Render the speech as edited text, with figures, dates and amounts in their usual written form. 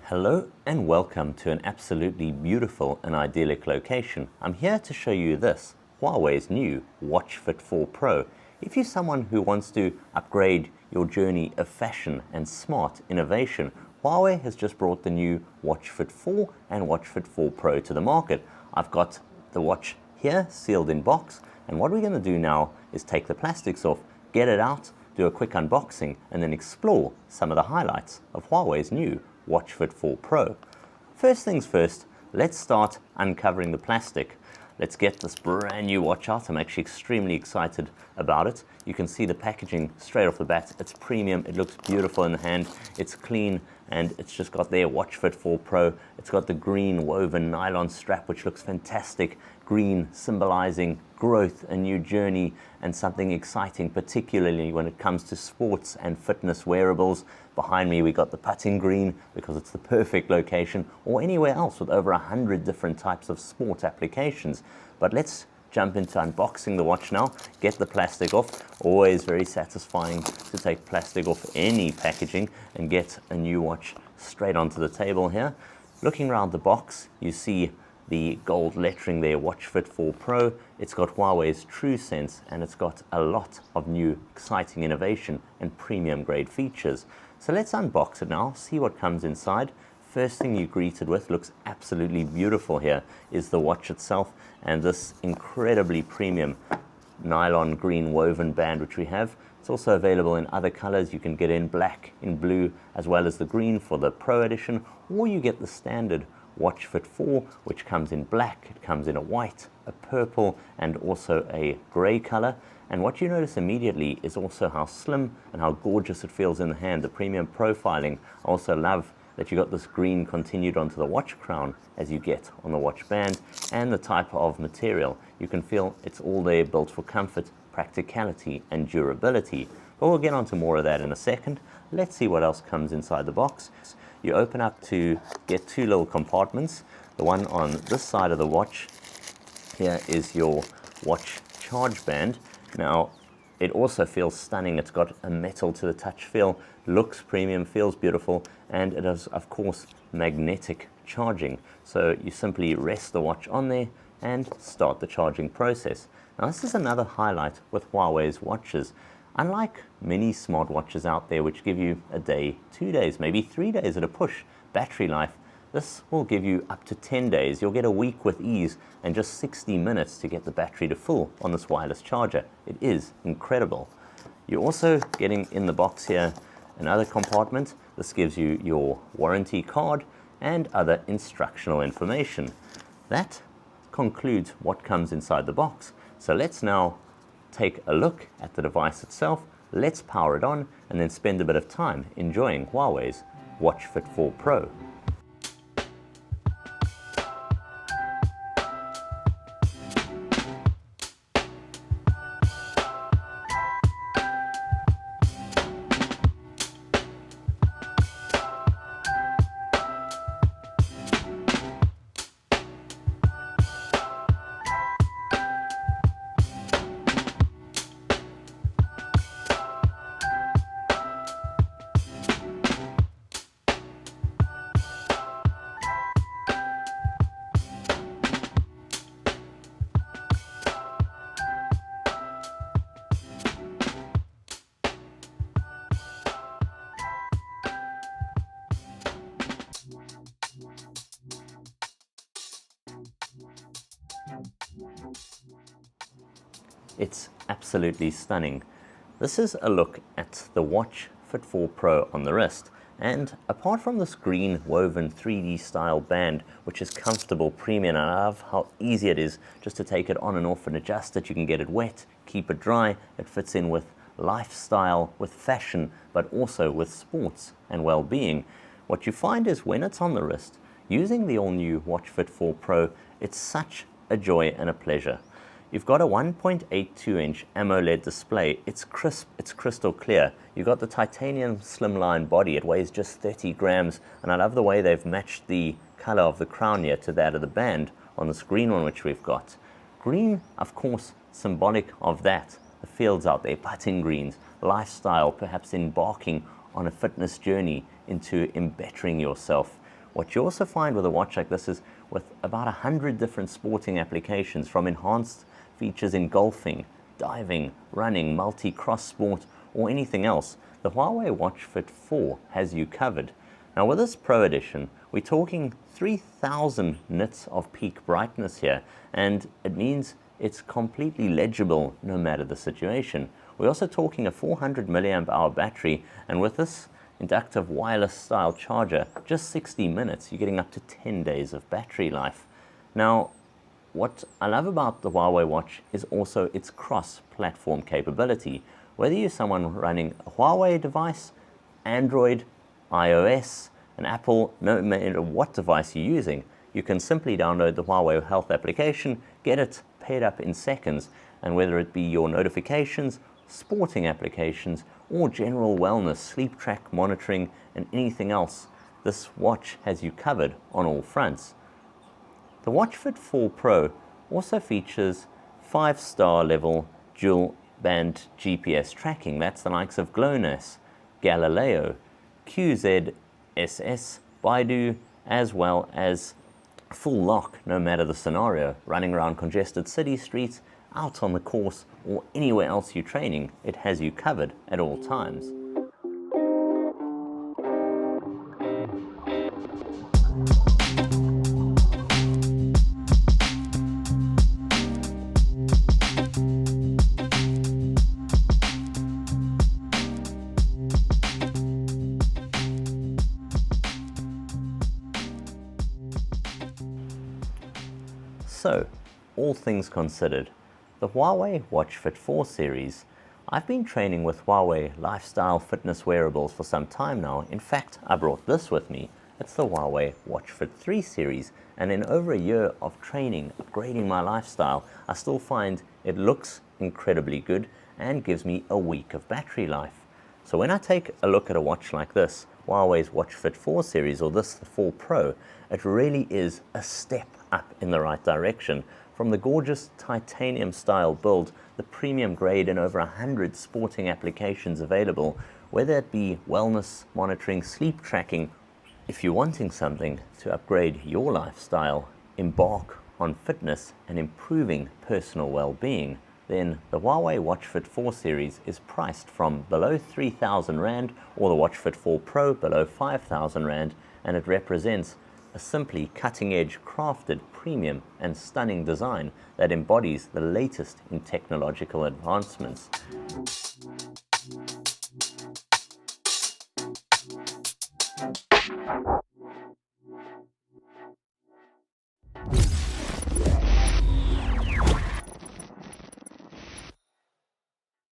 Hello and welcome to an absolutely beautiful and idyllic location. I'm here to show you this, Huawei's new Watch Fit 4 Pro. If you're someone who wants to upgrade your journey of fashion and smart innovation, Huawei has just brought the new Watch Fit 4 and Watch Fit 4 Pro to the market. I've got the watch here sealed in box, and what we're going to do now is take the plastics off, get it out, do a quick unboxing, and then explore some of the highlights of Huawei's new Watch Fit 4 Pro. First things first, let's start uncovering the plastic. Let's get this brand new watch out. I'm actually extremely excited about it. You can see the packaging straight off the bat. It's premium, it looks beautiful in the hand, it's clean, and it's just got their Watch Fit 4 Pro. It's got the green woven nylon strap, which looks fantastic. Green symbolizing growth, a new journey, and something exciting, particularly when it comes to sports and fitness wearables. Behind me we got the putting green because it's the perfect location, or anywhere else with over 100 different types of sport applications. But let's jump into unboxing the watch now, get the plastic off. Always very satisfying to take plastic off any packaging and get a new watch straight onto the table here. Looking around the box, you see the gold lettering there, Watch Fit 4 Pro. It's got Huawei's True Sense, and it's got a lot of new exciting innovation and premium grade features. So let's unbox it now, see what comes inside. First thing you're greeted with, looks absolutely beautiful here, is the watch itself and this incredibly premium nylon green woven band which we have. It's also available in other colors. You can get in black, in blue, as well as the green for the Pro Edition, or you get the standard Watch Fit 4, which comes in black, it comes in a white, a purple, and also a gray color. And what you notice immediately is also how slim and how gorgeous it feels in the hand, the premium profiling. I also love that you got this green continued onto the watch crown as you get on the watch band, and the type of material. You can feel it's all there, built for comfort, practicality, and durability. But we'll get onto more of that in a second. Let's see what else comes inside the box. You open up to get two little compartments. The one on this side of the watch here is your watch charge band. Now, it also feels stunning. It's got a metal to the touch feel, looks premium, feels beautiful, and it has, of course, magnetic charging. So you simply rest the watch on there and start the charging process. Now, this is another highlight with Huawei's watches. Unlike many smartwatches out there which give you a day, 2 days, maybe 3 days at a push battery life, this will give you up to 10 days. You'll get a week with ease and just 60 minutes to get the battery to full on this wireless charger. It is incredible. You're also getting in the box here another compartment. This gives you your warranty card and other instructional information. That concludes what comes inside the box. So let's now take a look at the device itself. Let's power it on and then spend a bit of time enjoying Huawei's Watch Fit 4 Pro. It's absolutely stunning. This is a look at the Watch Fit 4 Pro on the wrist. And apart from this green woven 3D style band, which is comfortable, premium, and I love how easy it is just to take it on and off and adjust it. You can get it wet, keep it dry. It fits in with lifestyle, with fashion, but also with sports and well-being. What you find is when it's on the wrist, using the all-new Watch Fit 4 Pro, it's such a joy and a pleasure. You've got a 1.82-inch AMOLED display. It's crisp, it's crystal clear. You've got the titanium slimline body. It weighs just 30 grams, and I love the way they've matched the color of the crown here to that of the band on this green one which we've got. Green, of course, symbolic of that. The fields out there, putting greens, lifestyle, perhaps embarking on a fitness journey into embettering yourself. What you also find with a watch like this is with about 100 different sporting applications, from enhanced features in golfing, diving, running, multi-cross sport, or anything else, the Huawei Watch Fit 4 has you covered. Now with this Pro Edition, we're talking 3000 nits of peak brightness here, and it means it's completely legible no matter the situation. We're also talking a 400 milliamp hour battery, and with this inductive wireless style charger, just 60 minutes, you're getting up to 10 days of battery life. Now, what I love about the Huawei watch is also its cross-platform capability. Whether you're someone running a Huawei device, Android, iOS, an Apple, no matter what device you're using, you can simply download the Huawei Health application, get it paired up in seconds, and whether it be your notifications, sporting applications, or general wellness, sleep track monitoring, and anything else, this watch has you covered on all fronts. The Watch Fit 4 Pro also features 5-star level dual band GPS tracking. That's the likes of GLONASS, Galileo, QZSS, Baidu, as well as full lock no matter the scenario, running around congested city streets, out on the course, or anywhere else you're training. It has you covered at all times. So, all things considered, the Huawei Watch Fit 4 series, I've been training with Huawei lifestyle fitness wearables for some time now. In fact, I brought this with me. It's the Huawei Watch Fit 3 series, and in over a year of training, upgrading my lifestyle, I still find it looks incredibly good and gives me a week of battery life. So when I take a look at a watch like this, Huawei's Watch Fit 4 series, or this, the 4 Pro, it really is a step up in the right direction. From the gorgeous titanium style build, the premium grade, and over 100 sporting applications available, whether it be wellness monitoring, sleep tracking. If you're wanting something to upgrade your lifestyle, embark on fitness and improving personal well-being, then the Huawei Watch Fit 4 series is priced from below 3,000 Rand, or the Watch Fit 4 Pro below 5,000 Rand, and it represents a simply cutting-edge, crafted, premium, and stunning design that embodies the latest in technological advancements.